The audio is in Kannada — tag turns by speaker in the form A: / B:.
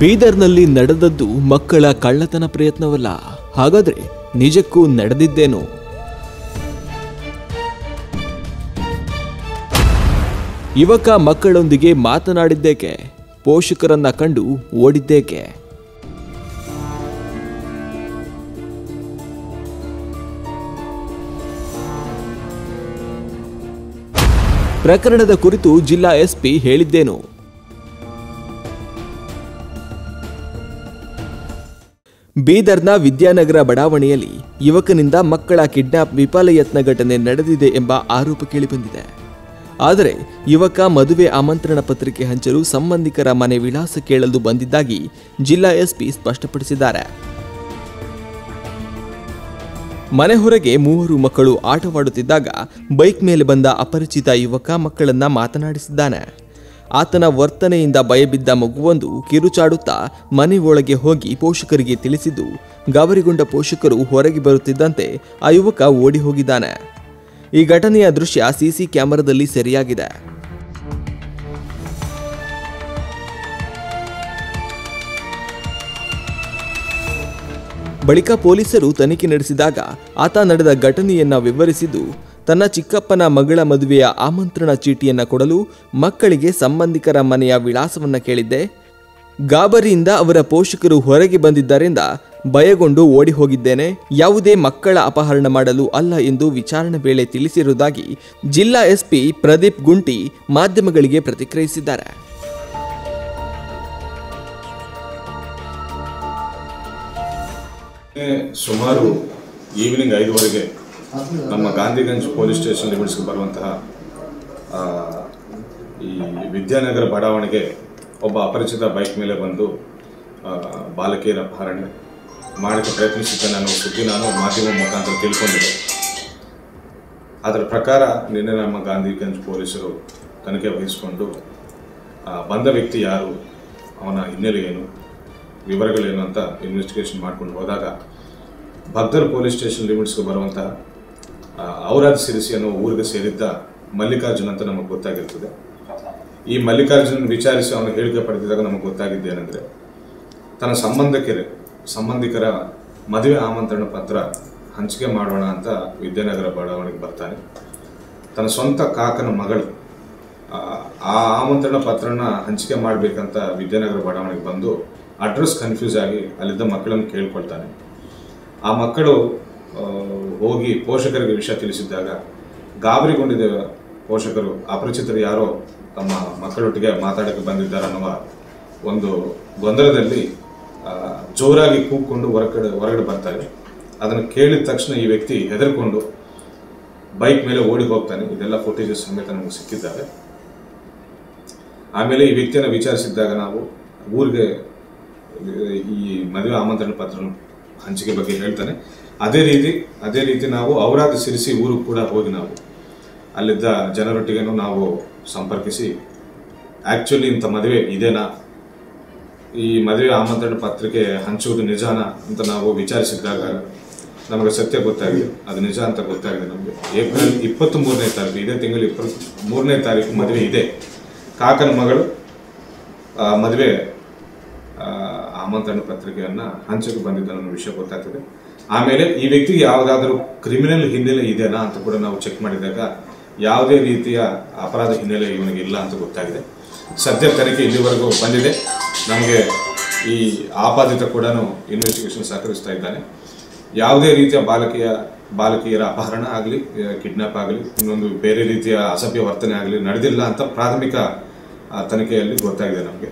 A: ಬೀದರ್ನಲ್ಲಿ ನಡೆದದ್ದು ಮಕ್ಕಳ ಕಳ್ಳತನ ಪ್ರಯತ್ನವಲ್ಲ. ಹಾಗಾದ್ರೆ ನಿಜಕ್ಕೂ ನಡೆದಿದ್ದೇನು? ಯುವಕ ಮಕ್ಕಳೊಂದಿಗೆ ಮಾತನಾಡಿದ್ದೇಕೆ? ಪೋಷಕರನ್ನ ಕಂಡು ಓಡಿದ್ದೇಕೆ? ಪ್ರಕರಣದ ಕುರಿತು ಜಿಲ್ಲಾ ಎಸ್ಪಿ ಹೇಳಿದ್ದೇನು? ಬೀದರ್ನ ವಿದ್ಯಾನಗರ ಬಡಾವಣೆಯಲ್ಲಿ ಯುವಕನಿಂದ ಮಕ್ಕಳ ಕಿಡ್ನಾಪ್ ವಿಫಲ ಯತ್ನ ಘಟನೆ ನಡೆದಿದೆ ಎಂಬ ಆರೋಪ ಕೇಳಿಬಂದಿದೆ. ಆದರೆ ಯುವಕ ಮದುವೆ ಆಮಂತ್ರಣ ಪತ್ರಿಕೆ ಹಂಚಲು ಸಂಬಂಧಿಕರ ಮನೆ ವಿಳಾಸ ಕೇಳಲು ಬಂದಿದ್ದಾಗಿ ಜಿಲ್ಲಾ ಎಸ್ಪಿ ಸ್ಪಷ್ಟಪಡಿಸಿದ್ದಾರೆ. ಮನೆ ಹೊರಗೆ 3 ಮಕ್ಕಳು ಆಟವಾಡುತ್ತಿದ್ದಾಗ ಬೈಕ್ ಮೇಲೆ ಬಂದ ಅಪರಿಚಿತ ಯುವಕ ಮಕ್ಕಳನ್ನ ಮಾತನಾಡಿಸಿದ್ದಾನೆ. ಆತನ ವರ್ತನೆಯಿಂದ ಭಯಬಿದ್ದ ಮಗುವೊಂದು ಕಿರುಚಾಡುತ್ತಾ ಮನೆ ಒಳಗೆ ಹೋಗಿ ಪೋಷಕರಿಗೆ ತಿಳಿಸಿದ್ದು, ಗಾಬರಿಗೊಂಡ ಪೋಷಕರು ಹೊರಗೆ ಬರುತ್ತಿದ್ದಂತೆ ಆ ಯುವಕ ಓಡಿ ಹೋಗಿದ್ದಾನೆ. ಈ ಘಟನೆಯ ದೃಶ್ಯ ಸಿಸಿ ಕ್ಯಾಮೆರಾದಲ್ಲಿ ಸೆರೆಯಾಗಿದೆ. ಬಳಿಕ ಪೊಲೀಸರು ತನಿಖೆ ನಡೆಸಿದಾಗ ಆತ ನಡೆದ ಘಟನೆಯನ್ನ ವಿವರಿಸಿದ್ದು, ತನ್ನ ಚಿಕ್ಕಪ್ಪನ ಮಗಳ ಮದುವೆಯ ಆಮಂತ್ರಣ ಚೀಟಿಯನ್ನ ಕೊಡಲು ಮಕ್ಕಳಿಗೆ ಸಂಬಂಧಿಕರ ಮನೆಯ ವಿಳಾಸವನ್ನ ಕೇಳಿದ್ದೆ. ಗಾಬರಿಯಿಂದ ಅವರ ಪೋಷಕರು ಹೊರಗೆ ಬಂದಿದ್ದರಿಂದ ಭಯಗೊಂಡು ಓಡಿ ಹೋಗಿದ್ದೇನೆ. ಯಾವುದೇ ಮಕ್ಕಳ ಅಪಹರಣ ಮಾಡಲು ಅಲ್ಲ ಎಂದು ವಿಚಾರಣೆ ವೇಳೆ ತಿಳಿಸಿರುವುದಾಗಿ ಜಿಲ್ಲಾ ಎಸ್ಪಿ ಪ್ರದೀಪ್ ಗುಂಟಿ ಮಾಧ್ಯಮಗಳಿಗೆ ಪ್ರತಿಕ್ರಿಯಿಸಿದ್ದಾರೆ.
B: ಸುಮಾರು ಈವ್ನಿಂಗ್ 5 ನಮ್ಮ ಗಾಂಧಿಗಂಜ್ ಪೊಲೀಸ್ ಸ್ಟೇಷನ್ ಲಿಮಿಟ್ಸ್ಗೆ ಬರುವಂತಹ ಈ ವಿದ್ಯಾನಗರ ಬಡಾವಣೆಗೆ ಒಬ್ಬ ಅಪರಿಚಿತ ಬೈಕ್ ಮೇಲೆ ಬಂದು ಬಾಲಕಿಯರ ಅಪಹರಣೆ ಮಾಡಕ್ಕೆ ಪ್ರಯತ್ನಿಸಿದ್ದ ಸುದ್ದಿ ನಾನು ಮಾಧ್ಯಮ ಮುಖಾಂತರ ತಿಳ್ಕೊಂಡಿದ್ದೆ. ಅದರ ಪ್ರಕಾರ ನಿನ್ನೆ ನಮ್ಮ ಗಾಂಧಿಗಂಜ್ ಪೊಲೀಸರು ತನಿಖೆ ವಹಿಸಿಕೊಂಡು ಬಂದ ವ್ಯಕ್ತಿ ಯಾರು, ಅವನ ಹಿನ್ನೆಲೆ ಏನು, ವಿವರಗಳೇನು ಅಂತ ಇನ್ವೆಸ್ಟಿಗೇಷನ್ ಮಾಡ್ಕೊಂಡು ಹೋದಾಗ ಭಕ್ತರ್ ಪೊಲೀಸ್ ಸ್ಟೇಷನ್ ಲಿಮಿಟ್ಸ್ಗೆ ಬರುವಂತಹ ಔರಾದ್ ಸಿರಿಸಿ ಅನ್ನೋ ಊರಿಗೆ ಸೇರಿದ್ದ ಮಲ್ಲಿಕಾರ್ಜುನ್ ಅಂತ ನಮಗೆ ಗೊತ್ತಾಗಿರ್ತದೆ. ಈ ಮಲ್ಲಿಕಾರ್ಜುನ್ ವಿಚಾರಿಸಿ ಅವನು ಹೇಳಿಕೆ ಪಡೆದಿದ್ದಾಗ ನಮಗೆ ಗೊತ್ತಾಗಿದ್ದೇನೆಂದರೆ, ತನ್ನ ಸಂಬಂಧಿಕರ ಮದುವೆ ಆಮಂತ್ರಣ ಪತ್ರ ಹಂಚಿಕೆ ಮಾಡೋಣ ಅಂತ ವಿದ್ಯಾನಗರ ಬಡಾವಣೆಗೆ ಬರ್ತಾನೆ. ತನ್ನ ಸ್ವಂತ ಕಾಕನ ಮಗಳು ಆ ಆಮಂತ್ರಣ ಪತ್ರನ ಹಂಚಿಕೆ ಮಾಡಬೇಕಂತ ವಿದ್ಯಾನಗರ ಬಡಾವಣೆಗೆ ಬಂದು ಅಡ್ರೆಸ್ ಕನ್ಫ್ಯೂಸ್ ಆಗಿ ಅಲ್ಲಿದ್ದ ಮಕ್ಕಳನ್ನು ಕೇಳ್ಕೊಳ್ತಾನೆ. ಆ ಮಕ್ಕಳು ಹೋಗಿ ಪೋಷಕರಿಗೆ ವಿಷಯ ತಿಳಿಸಿದ್ದಾಗ ಗಾಬರಿಗೊಂಡಿದ್ದ ಪೋಷಕರು ಅಪರಿಚಿತರು ಯಾರೋ ತಮ್ಮ ಮಕ್ಕಳೊಟ್ಟಿಗೆ ಮಾತಾಡೋಕ್ಕೆ ಬಂದಿದ್ದಾರೆ ಅನ್ನುವ ಒಂದು ಗೊಂದಲದಲ್ಲಿ ಜೋರಾಗಿ ಕೂಗ್ಕೊಂಡು ಹೊರಗಡೆ ಬರ್ತಾರೆ. ಅದನ್ನು ಕೇಳಿದ ತಕ್ಷಣ ಈ ವ್ಯಕ್ತಿ ಹೆದರ್ಕೊಂಡು ಬೈಕ್ ಮೇಲೆ ಓಡಿ ಹೋಗ್ತಾನೆ. ಇದೆಲ್ಲ ಫುಟೇಜಸ್ ಸಮೇತ ನಮಗೆ ಸಿಕ್ಕಿದ್ದಾರೆ. ಆಮೇಲೆ ಈ ವ್ಯಕ್ತಿಯನ್ನು ವಿಚಾರಿಸಿದ್ದಾಗ ನಾವು ಊರಿಗೆ ಈ ಮದುವೆ ಆಮಂತ್ರಣ ಪತ್ರ ಹಂಚಿಕೆ ಬಗ್ಗೆ ಹೇಳ್ತಾನೆ. ಅದೇ ರೀತಿ ನಾವು ಔರಾದ್ ಸಿರಿಸಿ ಊರಿಗೆ ಕೂಡ ಹೋಗಿ ನಾವು ಅಲ್ಲಿದ್ದ ಜನರೊಟ್ಟಿಗೆನೂ ನಾವು ಸಂಪರ್ಕಿಸಿ ಆ್ಯಕ್ಚುಲಿ ಇಂಥ ಮದುವೆ ಇದೇನಾ, ಈ ಮದುವೆ ಆಮಂತ್ರಣ ಪತ್ರಿಕೆ ಹಂಚುವುದು ನಿಜಾನ ಅಂತ ನಾವು ವಿಚಾರಿಸಿದಾಗ ನಮಗೆ ಸತ್ಯ ಗೊತ್ತಾಗಿದೆ. ಅದು ನಿಜ ಅಂತ ಗೊತ್ತಾಗಿದೆ ನಮಗೆ. ಏಪ್ರಿಲ್ 23ನೇ ತಾರೀಕು, ಇದೇ ತಿಂಗಳು 23ನೇ ತಾರೀಕು ಮದುವೆ ಇದೆ. ಕಾಕನ ಮಗಳು ಮದುವೆ ಆಮಂತ್ರಣ ಪತ್ರಿಕೆಯನ್ನು ಹಂಚಕ್ಕೆ ಬಂದಿದ್ದ ಅನ್ನೋ ವಿಷಯ ಗೊತ್ತಾಗ್ತದೆ. ಆಮೇಲೆ ಈ ವ್ಯಕ್ತಿಗೆ ಯಾವುದಾದ್ರೂ ಕ್ರಿಮಿನಲ್ ಹಿನ್ನೆಲೆ ಇದೆನಾ ಅಂತ ಕೂಡ ನಾವು ಚೆಕ್ ಮಾಡಿದಾಗ ಯಾವುದೇ ರೀತಿಯ ಅಪರಾಧ ಹಿನ್ನೆಲೆ ಇವನಿಗೆ ಇಲ್ಲ ಅಂತ ಗೊತ್ತಾಗಿದೆ. ಸದ್ಯ ತನಿಖೆ ಇಲ್ಲಿವರೆಗೂ ಬಂದಿದೆ. ನಮಗೆ ಈ ಆಪಾದಿತ ಕೂಡ ಇನ್ವೆಸ್ಟಿಗೇಷನ್ ಸಹಕರಿಸ್ತಾ ಇದ್ದಾನೆ. ಯಾವುದೇ ರೀತಿಯ ಬಾಲಕಿಯರ ಅಪಹರಣ ಆಗಲಿ, ಕಿಡ್ನಾಪ್ ಆಗಲಿ, ಇನ್ನೊಂದು ಬೇರೆ ರೀತಿಯ ಅಸಭ್ಯ ವರ್ತನೆ ಆಗಲಿ ನಡೆದಿಲ್ಲ ಅಂತ ಪ್ರಾಥಮಿಕ ತನಿಖೆಯಲ್ಲಿ ಗೊತ್ತಾಗಿದೆ ನಮಗೆ.